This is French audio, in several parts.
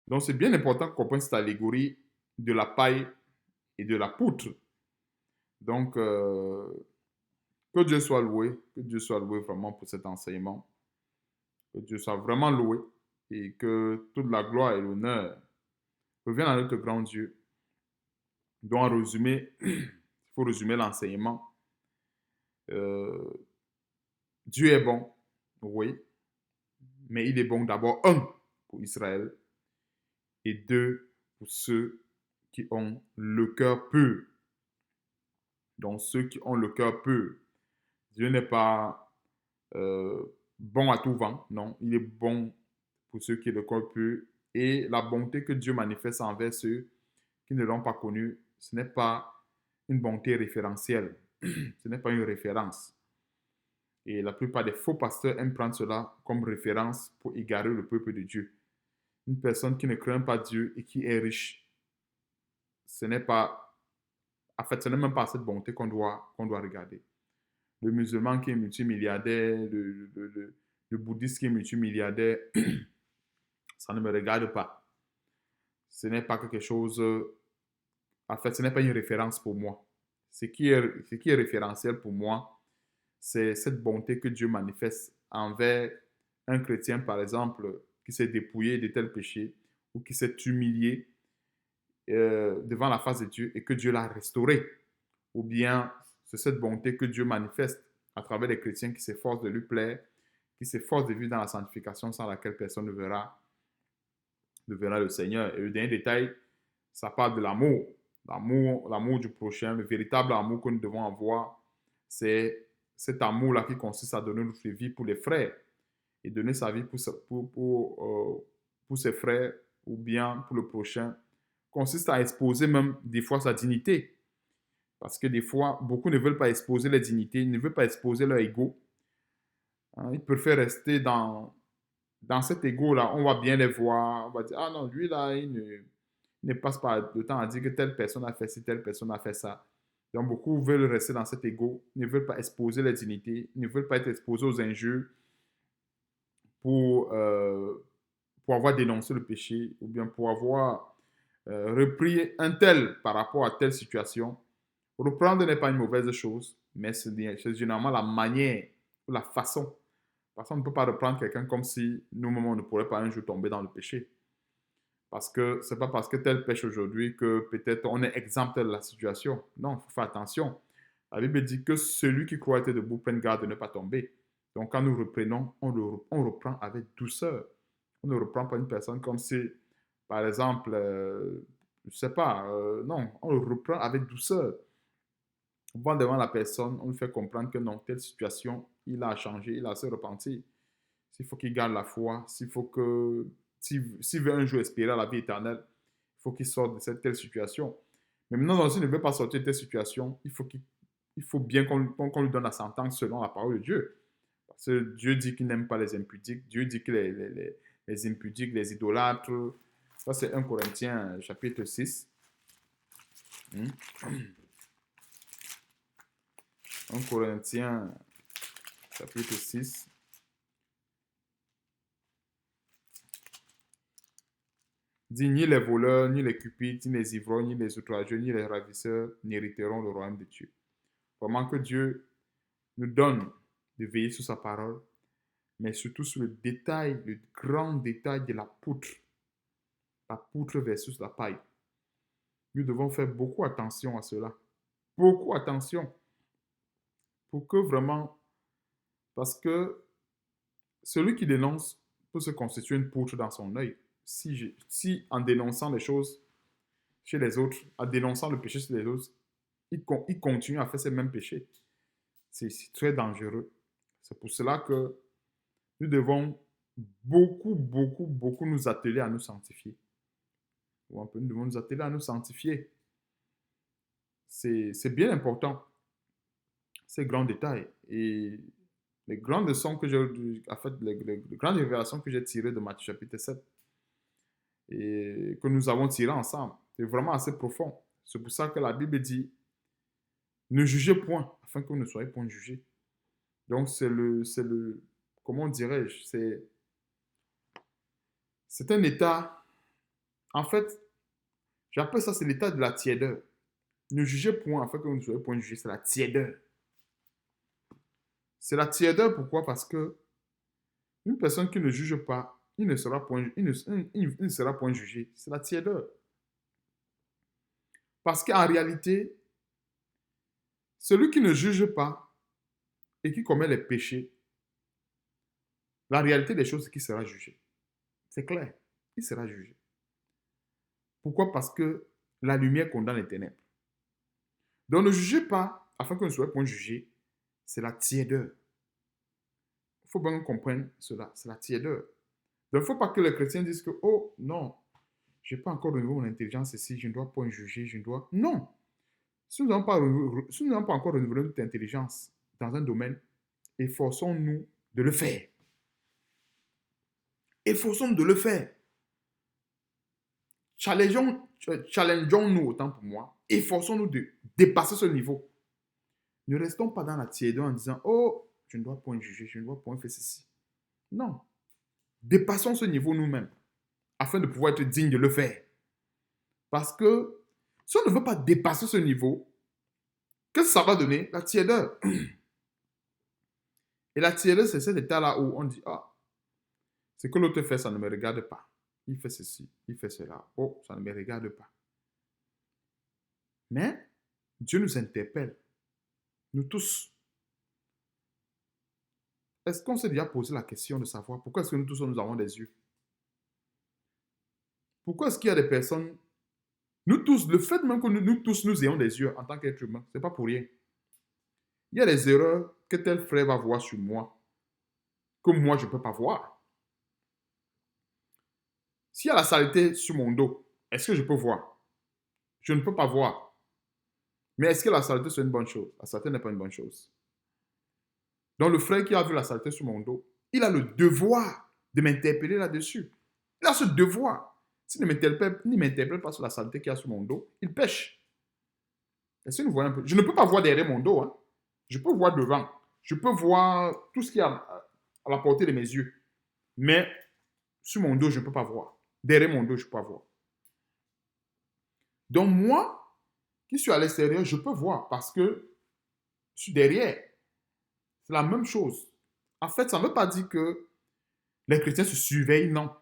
Donc, c'est bien important qu'on comprenne cette allégorie de la paille et de la poutre. Donc, que Dieu soit loué vraiment pour cet enseignement, que Dieu soit vraiment loué et que toute la gloire et l'honneur reviennent à notre grand Dieu. Donc, en résumé, il faut résumer l'enseignement. Euh, Dieu est bon, oui, mais il est bon d'abord, un, pour Israël, et deux, pour ceux qui ont le cœur pur. Donc, ceux qui ont le cœur pur. Dieu n'est pas euh, bon à tout vent, non, il est bon pour ceux qui ont le cœur pur. Et la bonté que Dieu manifeste envers ceux qui ne l'ont pas connu, ce n'est pas une bonté référentielle, ce n'est pas une référence. Et la plupart des faux pasteurs aiment prendre cela comme référence pour égarer le peuple de Dieu. Une personne qui ne craint pas Dieu et qui est riche, ce n'est pas, en fait, ce n'est même pas cette bonté qu'on doit regarder. Le musulman qui est multimilliardaire, le bouddhiste qui est multimilliardaire, ça ne me regarde pas. Ce n'est pas quelque chose, en fait, ce n'est pas une référence pour moi. Ce qui est référentiel pour moi, c'est cette bonté que Dieu manifeste envers un chrétien, par exemple, qui s'est dépouillé de tel péché ou qui s'est humilié devant la face de Dieu et que Dieu l'a restauré. Ou bien c'est cette bonté que Dieu manifeste à travers les chrétiens qui s'efforcent de lui plaire, qui s'efforcent de vivre dans la sanctification sans laquelle personne ne verra le Seigneur. Et le dernier détail, ça parle de l'amour. L'amour du prochain, le véritable amour que nous devons avoir, c'est cet amour-là qui consiste à donner notre vie pour les frères et donner sa vie pour ses frères ou bien pour le prochain, consiste à exposer même des fois sa dignité. Parce que des fois, beaucoup ne veulent pas exposer leur dignité, ne veulent pas exposer leur ego. Hein, ils préfèrent rester dans cet ego-là. On va bien les voir, on va dire, ah non, lui là, il ne passe pas le temps à dire que telle personne a fait ci, telle personne a fait ça. Donc beaucoup veulent rester dans cet ego, ne veulent pas exposer leur dignité, ne veulent pas être exposés aux injures pour, euh, pour avoir dénoncé le péché ou bien pour avoir repris un tel par rapport à telle situation. Reprendre n'est pas une mauvaise chose, mais c'est généralement la manière ou la façon. Parce qu'on ne peut pas reprendre quelqu'un comme si nous-mêmes, on ne pourrait pas un jour tomber dans le péché. Parce que ce n'est pas parce que tel pêche aujourd'hui que peut-être on est exempt de la situation. Non, il faut faire attention. La Bible dit que celui qui croit être debout prenne garde de ne pas tomber. Donc quand nous reprenons, on reprend avec douceur. On ne reprend pas une personne comme si, par exemple, je ne sais pas, non, on le reprend avec douceur. On va devant la personne, on lui fait comprendre que non, telle situation, il a changé, il a se repenti. S'il faut qu'il garde la foi, s'il veut un jour espérer à la vie éternelle, il faut qu'il sorte de cette telle situation. Mais maintenant, s'il ne veut pas sortir de telle situation, il faut bien qu'on lui donne la sentence selon la parole de Dieu. Parce que Dieu dit qu'il n'aime pas les impudiques, Dieu dit que les impudiques, les idolâtres, ça c'est 1 Corinthiens chapitre 6. 1 Corinthiens chapitre 6. Dit, ni les voleurs, ni les cupides, ni les ivrognes, ni les outrageux, ni les ravisseurs n'hériteront le royaume de Dieu. Vraiment que Dieu nous donne de veiller sur sa parole, mais surtout sur le détail, le grand détail de la poutre versus la paille. Nous devons faire beaucoup attention à cela. Beaucoup attention. Pour que vraiment, parce que celui qui dénonce peut se constituer une poutre dans son œil. Si en dénonçant les choses chez les autres, en dénonçant le péché chez les autres, il continue à faire ces mêmes péchés. C'est très dangereux. C'est pour cela que nous devons beaucoup, beaucoup, beaucoup nous atteler à nous sanctifier. Ou un peu, nous devons nous atteler à nous sanctifier. C'est bien important, ces grands détails. Et les grandes leçons que j'ai, en fait, les grandes révélations que j'ai tirées de Matthieu chapitre 7 et que nous avons tirées ensemble, c'est vraiment assez profond. C'est pour ça que la Bible dit, ne jugez point, afin que vous ne soyez point jugés. Donc, comment dirais-je, c'est un état En fait, j'appelle ça, c'est l'état de la tiédeur. Ne jugez point, afin que vous ne soyez point jugé, c'est la tiédeur. C'est la tiédeur, pourquoi? Parce que une personne qui ne juge pas, il ne sera point jugé. C'est la tiédeur. Parce qu'en réalité, celui qui ne juge pas et qui commet les péchés, la réalité des choses, c'est qu'il sera jugé. C'est clair, il sera jugé. Pourquoi? Parce que la lumière condamne les ténèbres. Donc ne jugez pas, afin que ne soyez point jugé, c'est la tiédeur. Il faut bien qu'on comprenne cela, c'est la tiédeur. Donc il ne faut pas que les chrétiens disent que, oh non, je n'ai pas encore renouvelé mon intelligence ici, je ne dois point juger, je ne dois... Non. Si nous n'avons pas encore renouvelé notre intelligence dans un domaine, efforçons-nous de le faire. Efforçons-nous de le faire. Challengeons-nous autant pour moi. Efforçons-nous de dépasser ce niveau. Ne restons pas dans la tiédeur en disant, oh, je ne dois point juger, je ne dois point faire ceci. Non. Dépassons ce niveau nous-mêmes afin de pouvoir être digne de le faire. Parce que si on ne veut pas dépasser ce niveau, qu'est-ce que ça va donner? La tiédeur. Et la tiédeur, c'est cet état-là où on dit, ah, ce que l'autre fait, ça ne me regarde pas. Il fait ceci, il fait cela. Oh, ça ne me regarde pas. Mais Dieu nous interpelle, nous tous. Est-ce qu'on s'est déjà posé la question de savoir pourquoi est-ce que nous tous nous avons des yeux? Pourquoi est-ce qu'il y a des personnes, nous tous, le fait même que nous tous nous ayons des yeux en tant qu'être humain, ce n'est pas pour rien. Il y a des erreurs que tel frère va voir sur moi, que moi je ne peux pas voir. S'il y a la saleté sur mon dos, est-ce que je peux voir? Je ne peux pas voir. Mais est-ce que la saleté c'est une bonne chose? La saleté n'est pas une bonne chose. Donc le frère qui a vu la saleté sur mon dos, il a le devoir de m'interpeller là-dessus. Il a ce devoir. S'il ne m'interpelle pas sur la saleté qu'il y a sur mon dos, il pêche. Est-ce que vous voyez un peu? Je ne peux pas voir derrière mon dos. Hein. Je peux voir devant. Je peux voir tout ce qui est à la portée de mes yeux. Mais sur mon dos, je ne peux pas voir. Derrière mon dos, je ne peux pas voir. Donc moi, qui suis à l'extérieur, je peux voir parce que je suis derrière. C'est la même chose. En fait, ça ne veut pas dire que les chrétiens se surveillent, non.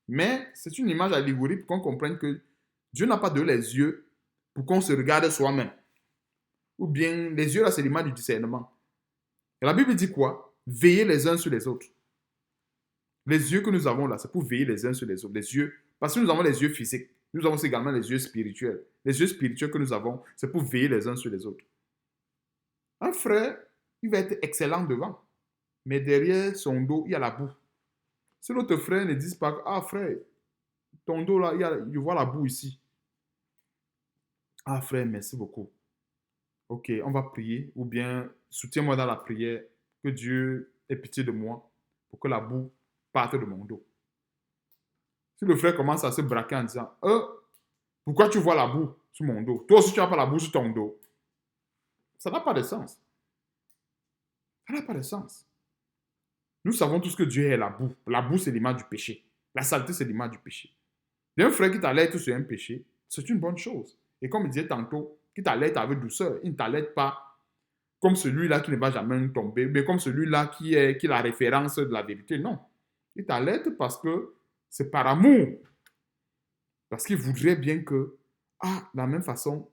Mais c'est une image allégorique pour qu'on comprenne que Dieu n'a pas donné les yeux pour qu'on se regarde soi-même. Ou bien, les yeux là, c'est l'image du discernement. Et la Bible dit quoi? Veillez les uns sur les autres. Les yeux que nous avons là, c'est pour veiller les uns sur les autres. Les yeux, parce que nous avons les yeux physiques. Nous avons également les yeux spirituels. Les yeux spirituels que nous avons, c'est pour veiller les uns sur les autres. Un frère, il va être excellent devant. Mais derrière son dos, il y a la boue. Si l'autre frère ne dit pas, ah frère, ton dos là, je vois la boue ici. Ah frère, merci beaucoup. Ok, on va prier. Ou bien, soutiens-moi dans la prière. Que Dieu ait pitié de moi pour que la boue parte de mon dos. Si le frère commence à se braquer en disant, pourquoi tu vois la boue sur mon dos? Toi aussi, tu n'as pas la boue sur ton dos. Ça n'a pas de sens. Ça n'a pas de sens. Nous savons tous que Dieu est la boue. La boue, c'est l'image du péché. La saleté, c'est l'image du péché. Il y a un frère qui t'alerte sur un péché, c'est une bonne chose. Et comme je disais tantôt, qui t'alerte avec douceur, il ne t'alerte pas comme celui-là qui ne va jamais tomber, mais comme celui-là qui est la référence de la vérité. Non. Il t'alerte parce que c'est par amour. Parce qu'il voudrait bien que, de la même façon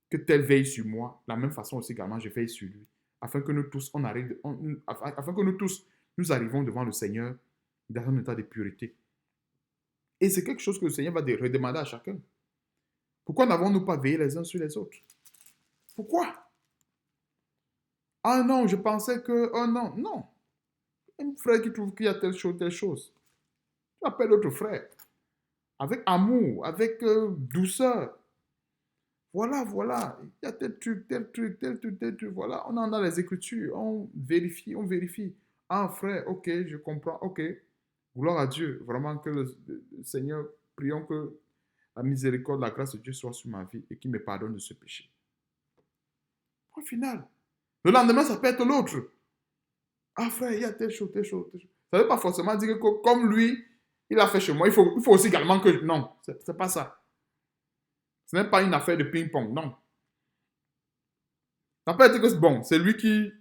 que tel veille sur moi, de la même façon aussi également je veille sur lui. Afin que nous tous, afin que nous tous, nous arrivons devant le Seigneur dans un état de pureté. Et c'est quelque chose que le Seigneur va redemander à chacun. Pourquoi n'avons-nous pas veillé les uns sur les autres? Pourquoi? Ah non, je pensais que... Oh non, non. Un frère qui trouve qu'il y a telle chose. Tu appelles l'autre frère. Avec amour, avec douceur. Voilà, voilà. Il y a tel truc, tel truc, tel truc, tel truc. Voilà, on en a les Écritures. On vérifie, on vérifie. Ah frère, ok, je comprends, ok. Gloire à Dieu. Vraiment que le Seigneur, prions que la miséricorde, la grâce de Dieu soit sur ma vie et qu'il me pardonne de ce péché. Au final, le lendemain, ça peut être l'autre. Ah frère, il y a telle chose, telle chose, telle chose. Ça ne veut pas forcément dire que comme lui, Il a fait chez moi. Il faut aussi également que... Non, c'est pas ça. Ce n'est pas une affaire de ping-pong, non. Ça peut être que, bon, c'est lui qui...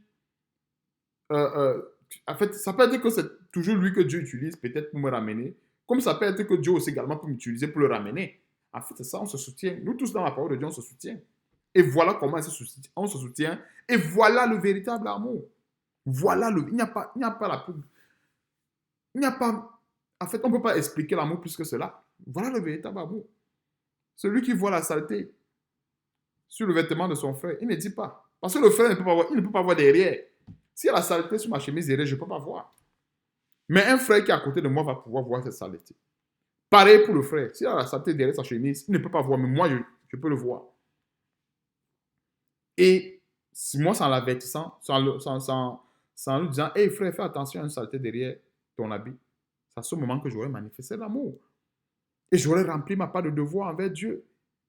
en fait, ça peut être que c'est toujours lui que Dieu utilise peut-être pour me ramener. Comme ça peut être que Dieu aussi également peut m'utiliser pour le ramener. En fait, c'est ça, on se soutient. Nous tous dans la parole de Dieu, on se soutient. Et voilà comment on se soutient. Et voilà le véritable amour. Voilà le... Il n'y a pas la... Il n'y a pas... En fait, on ne peut pas expliquer l'amour plus que cela. Voilà le véritable amour. Celui qui voit la saleté sur le vêtement de son frère, il ne dit pas. Parce que le frère ne peut pas voir, il ne peut pas voir derrière. S'il y a la saleté sur ma chemise derrière, je ne peux pas voir. Mais un frère qui est à côté de moi va pouvoir voir cette saleté. Pareil pour le frère. S'il y a la saleté derrière sa chemise, il ne peut pas voir, mais moi, je peux le voir. Et si moi, sans l'avertissant, sans lui disant, hey frère, fais attention à une saleté derrière ton habit, c'est à ce moment que j'aurais manifesté l'amour. Et j'aurais rempli ma part de devoir envers Dieu.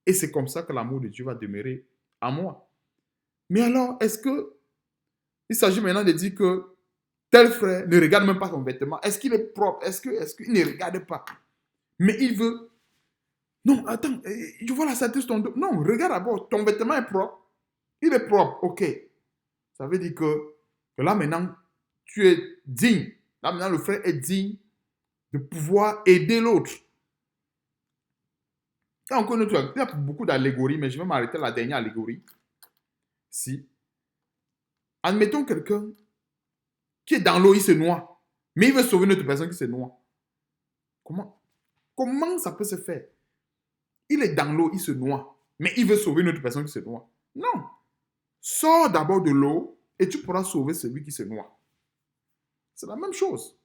Et c'est comme ça que l'amour de Dieu va demeurer en moi. Mais alors, est-ce que il s'agit maintenant de dire que tel frère ne regarde même pas son vêtement? Est-ce qu'il est propre? Est-ce qu'il ne regarde pas? Mais il veut... Non, attends, je vois la saleté sur ton dos. Non, regarde d'abord, ton vêtement est propre. Il est propre, ok. Ça veut dire que là maintenant, tu es digne. Là maintenant, le frère est digne de pouvoir aider l'autre. Et encore une fois, il y a beaucoup d'allégories, mais je vais m'arrêter à la dernière allégorie. Si, admettons quelqu'un qui est dans l'eau, il se noie, mais il veut sauver une autre personne qui se noie. Comment ça peut se faire? Il est dans l'eau, il se noie, mais il veut sauver une autre personne qui se noie. Non. Sors d'abord de l'eau et tu pourras sauver celui qui se noie. C'est la même chose.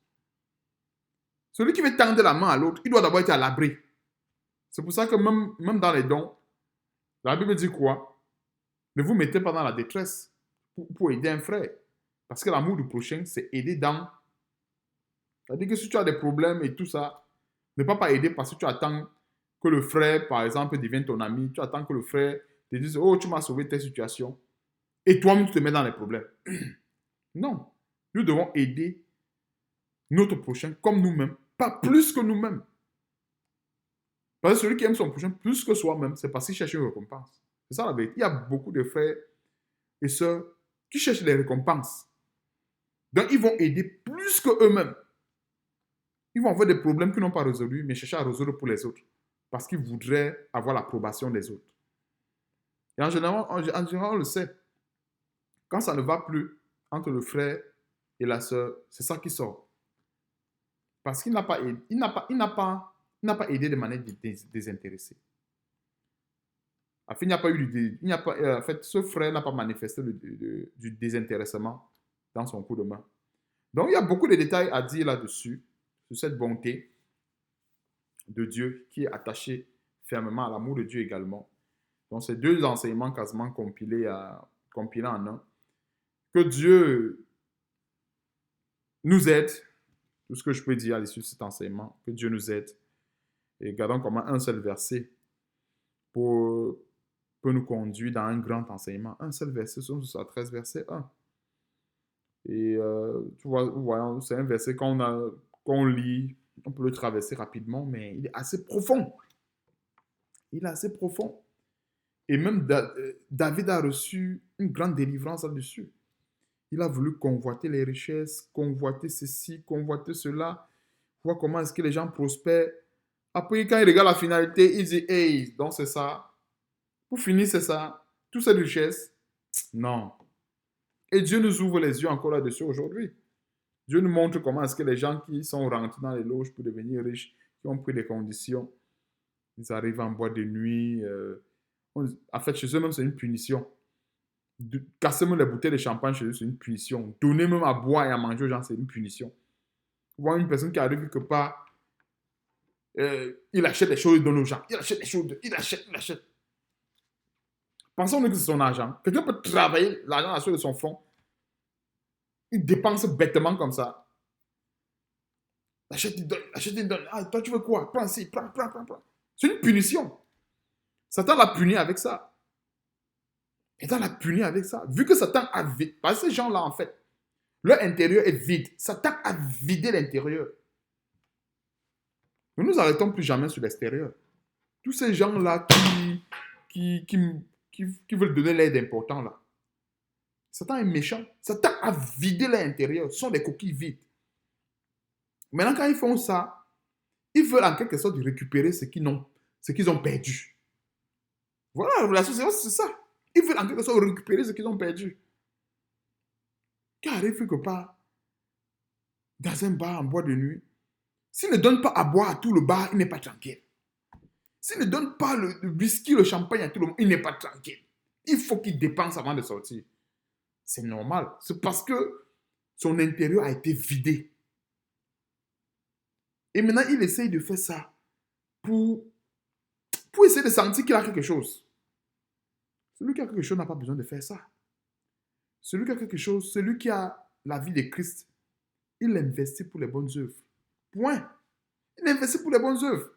Celui qui veut tendre la main à l'autre, il doit d'abord être à l'abri. C'est pour ça que même dans les dons, la Bible dit quoi? Ne vous mettez pas dans la détresse pour aider un frère. Parce que l'amour du prochain, c'est aider dans... C'est-à-dire que si tu as des problèmes et tout ça, ne pas aider parce que tu attends que le frère, par exemple, devienne ton ami. Tu attends que le frère te dise, oh, tu m'as sauvé de telle situation. Et toi-même, tu te mets dans les problèmes. Non. Nous devons aider notre prochain comme nous-mêmes, pas plus que nous-mêmes. Parce que celui qui aime son prochain plus que soi-même, c'est parce qu'il cherche une récompense. C'est ça la vérité. Il y a beaucoup de frères et sœurs qui cherchent les récompenses. Donc, ils vont aider plus que eux-mêmes. Ils vont avoir des problèmes qu'ils n'ont pas résolus, mais chercher à résoudre pour les autres. Parce qu'ils voudraient avoir l'approbation des autres. Et en général, on le sait. Quand ça ne va plus entre le frère et la sœur, c'est ça qui sort. Parce qu'il n'a pas aidé, il n'a pas aidé de manière désintéressée. En fait, il n'y a pas eu en fait, ce frère n'a pas manifesté du désintéressement dans son coup de main. Donc, il y a beaucoup de détails à dire là-dessus, sur cette bonté de Dieu qui est attachée fermement à l'amour de Dieu également. Donc, ces deux enseignements quasiment compilés en un. Que Dieu nous aide, tout ce que je peux dire à l'issue de cet enseignement, que Dieu nous aide. Et gardons comme un seul verset peut nous conduire dans un grand enseignement. Un seul verset, sur 13 versets 1. Et tu vois, c'est un verset qu'on lit, on peut le traverser rapidement, mais il est assez profond. Il est assez profond. Et même David a reçu une grande délivrance là-dessus. Il a voulu convoiter les richesses, convoiter ceci, convoiter cela, voir comment est-ce que les gens prospèrent. Après, quand il regarde la finalité, il dit, hey, donc c'est ça. Pour finir, c'est ça. Toute cette richesse, non. Et Dieu nous ouvre les yeux encore là-dessus aujourd'hui. Dieu nous montre comment est-ce que les gens qui sont rentrés dans les loges pour devenir riches, qui ont pris des conditions, ils arrivent en boîte de nuit. En fait, chez eux même, c'est une punition. Casser même les bouteilles de champagne chez eux, c'est une punition. Donner même à boire et à manger aux gens, c'est une punition. Voir une personne qui arrive quelque part, il achète des choses, il donne aux gens. Il achète des choses, il achète. Pensons que c'est son argent. Quelqu'un peut travailler l'argent à ceux de son fonds. Il dépense bêtement comme ça. Achète, il donne. Ah, toi, tu veux quoi? Prends ci, prends. C'est une punition. Satan l'a puni avec ça. Satan l'a puni avec ça. Vu que Satan a vidé. Parce que ces gens-là, en fait, leur intérieur est vide. Satan a vidé l'intérieur. Ne nous arrêtons plus jamais sur l'extérieur. Tous ces gens-là qui, qui, qui veulent donner l'aide important là. Satan est méchant. Satan a vidé l'intérieur. Ce sont des coquilles vides. Maintenant, quand ils font ça, ils veulent en quelque sorte récupérer ce qu'ils ont perdu. Voilà, la relation, c'est ça. Ils veulent en quelque sorte récupérer ce qu'ils ont perdu. Qui arrive quelque part, dans un bar en boîte de nuit, s'il ne donne pas à boire à tout le bar, il n'est pas tranquille. S'il ne donne pas le whisky, le champagne à tout le monde, il n'est pas tranquille. Il faut qu'il dépense avant de sortir. C'est normal. C'est parce que son intérieur a été vidé. Et maintenant, il essaye de faire ça pour essayer de sentir qu'il a quelque chose. Celui qui a quelque chose n'a pas besoin de faire ça. Celui qui a quelque chose, celui qui a la vie de Christ, il investit pour les bonnes œuvres. Point. Il investit pour les bonnes œuvres.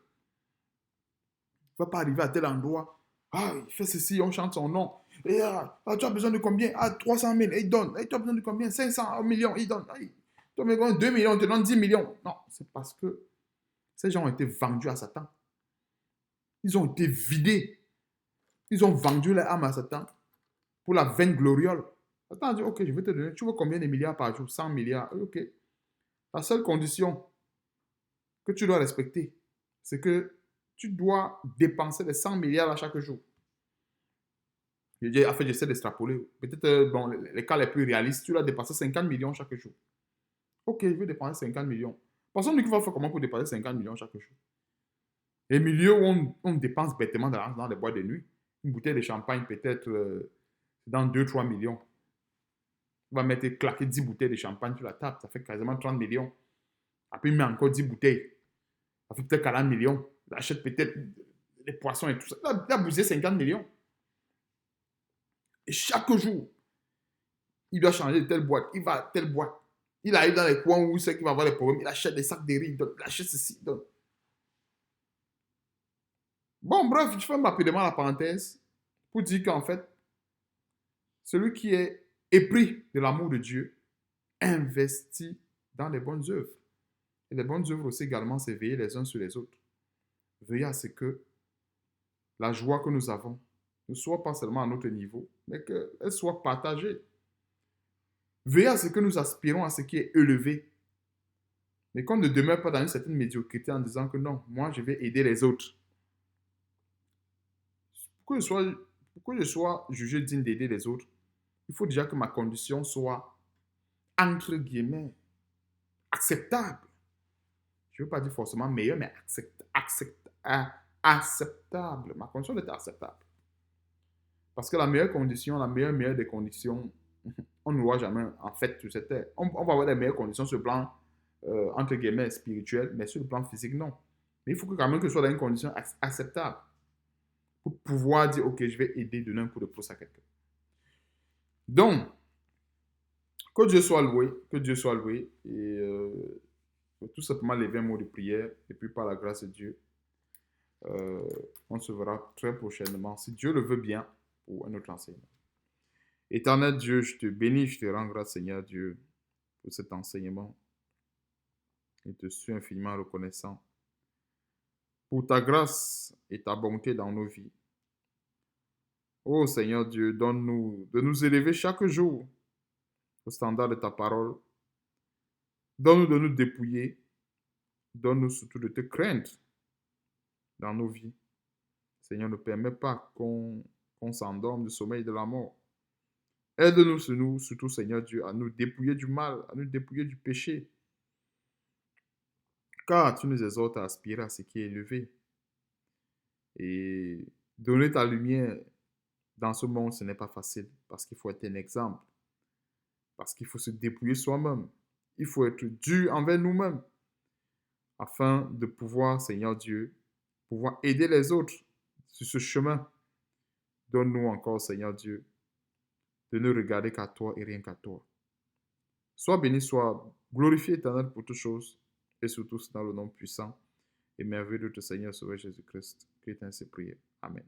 Il ne va pas arriver à tel endroit. Ah, il fait ceci, on chante son nom. Et tu as besoin de combien? 300 000, il donne. Et tu as besoin de combien? 500 millions, il donne. Tu as besoin de 2 millions, il te donne 10 millions. Non, c'est parce que ces gens ont été vendus à Satan. Ils ont été vidés. Ils ont vendu leur âme à Satan pour la vaine gloriole. Satan a dit, ok, je vais te donner. Tu veux combien de milliards par jour? 100 milliards. Ok. La seule condition que tu dois respecter, c'est que tu dois dépenser les 100 milliards à chaque jour. En fait, j'essaie d'extrapoler. Peut-être, bon, les cas les plus réalistes, tu dois dépenser 50 millions chaque jour. Ok, je vais dépenser 50 millions. Personne ne va faire comment pour dépenser 50 millions chaque jour. Les milieux où on dépense bêtement dans les boîtes de nuit, une bouteille de champagne peut-être dans 2-3 millions. On va mettre claquer 10 bouteilles de champagne sur la table, ça fait quasiment 30 millions. Après, il met encore 10 bouteilles. Ça fait peut-être 40 millions. Il achète peut-être des poissons et tout ça. Il a bousillé 50 millions. Et chaque jour, il doit changer de telle boîte. Il va à telle boîte. Il arrive dans les coins où il sait qu'il va avoir des problèmes. Il achète des sacs de riz. Il achète ceci. Bon, bref, je ferme rapidement la parenthèse pour dire qu'en fait, celui qui est épris de l'amour de Dieu investit dans les bonnes œuvres. Et les bonnes œuvres aussi également, c'est veiller les uns sur les autres. Veiller à ce que la joie que nous avons ne soit pas seulement à notre niveau, mais qu'elle soit partagée. Veiller à ce que nous aspirons à ce qui est élevé, mais qu'on ne demeure pas dans une certaine médiocrité en disant que non, moi je vais aider les autres. Pour que je sois jugé digne d'aider les autres, il faut déjà que ma condition soit, entre guillemets, acceptable. Je ne veux pas dire forcément meilleur, mais acceptable. Ma condition est acceptable. Parce que la meilleure des conditions, on ne voit jamais en fait sur cette terre. On va avoir les meilleures conditions sur le plan, entre guillemets, spirituel, mais sur le plan physique, non. Mais il faut quand même que ce soit dans une condition acceptable pour pouvoir dire, ok, je vais aider, donner un coup de pouce à quelqu'un. Donc, que Dieu soit loué, et tout simplement les 20 mots de prière, et puis par la grâce de Dieu, on se verra très prochainement, si Dieu le veut bien, pour un autre enseignement. Éternel Dieu, je te bénis, je te rends grâce, Seigneur Dieu, pour cet enseignement. Et te suis infiniment reconnaissant pour ta grâce et ta bonté dans nos vies. Oh Seigneur Dieu, donne-nous de nous élever chaque jour au standard de ta parole. Donne-nous de nous dépouiller. Donne-nous surtout de te craindre dans nos vies. Seigneur, ne permets pas qu'on s'endorme du sommeil de la mort. Aide-nous, surtout Seigneur Dieu, à nous dépouiller du mal, à nous dépouiller du péché. Car tu nous exhortes à aspirer à ce qui est élevé. Et donner ta lumière dans ce monde, ce n'est pas facile, parce qu'il faut être un exemple, parce qu'il faut se dépouiller soi-même, il faut être dur envers nous-mêmes, afin de pouvoir, Seigneur Dieu, pouvoir aider les autres sur ce chemin. Donne-nous encore, Seigneur Dieu, de ne regarder qu'à toi et rien qu'à toi. Sois béni, sois glorifié, Éternel, pour toutes choses, et surtout dans le nom puissant et merveilleux de notre Seigneur Sauveur Jésus-Christ, qui est ainsi prié. Amen.